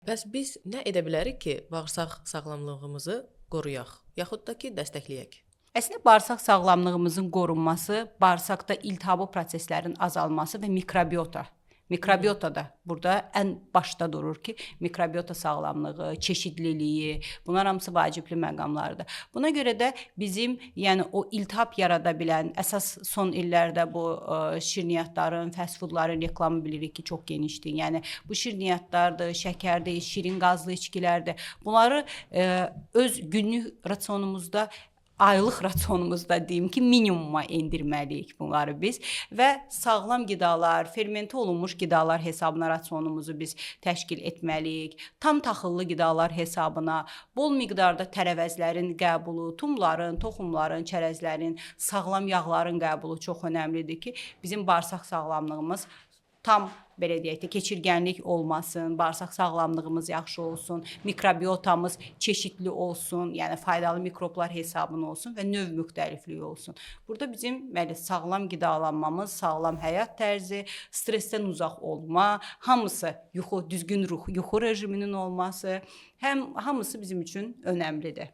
Bəs biz nə edə bilərik ki, bağırsaq sağlamlığımızı qoruyaq, yaxud da ki, dəstəkləyək? Əslində bağırsaq sağlamlığımızın qorunması, bağırsaqda iltihabi proseslərin azalması və mikrobiota da burada ən başda durur ki, mikrobiota sağlamlığı, çeşidliliyi, bunlar hamısı vacibli məqamlardır. Buna görə də bizim, yəni o iltihab yarada bilən, əsas son illərdə bu şirniyyatların, fast foodların reklamı bilirik ki, çox genişdir. Yəni bu şirniyyatlardır, şəkərdir, şirin qazlı içkilərdir. Bunları öz günlük rasionumuzda aylıq rasionumuzda deyim ki, minimuma endirməliyik bunları biz və sağlam qidalar, fermentə olunmuş qidalar hesabına rasionumuzu biz təşkil etməliyik. Tam taxıllı qidalar hesabına, bol miqdarda tərəvəzlərin qəbulu, tumların, toxumların, çərəzlərin, sağlam yağların qəbulu çox önəmlidir ki, bizim bağırsaq sağlamlığımız tam belə deyək də keçirgənlik olmasın, bağırsaq sağlamlığımız yaxşı olsun, mikrobiotamız çeşidli olsun, yəni faydalı mikroblar hesabına olsun və növ müxtəlifliyi olsun. Burada bizim sağlam qidalanmamız, sağlam həyat tərzi, stressdən uzaq olma, hamısı düzgün yuxu rejiminin olması, hamısı bizim üçün önəmlidir.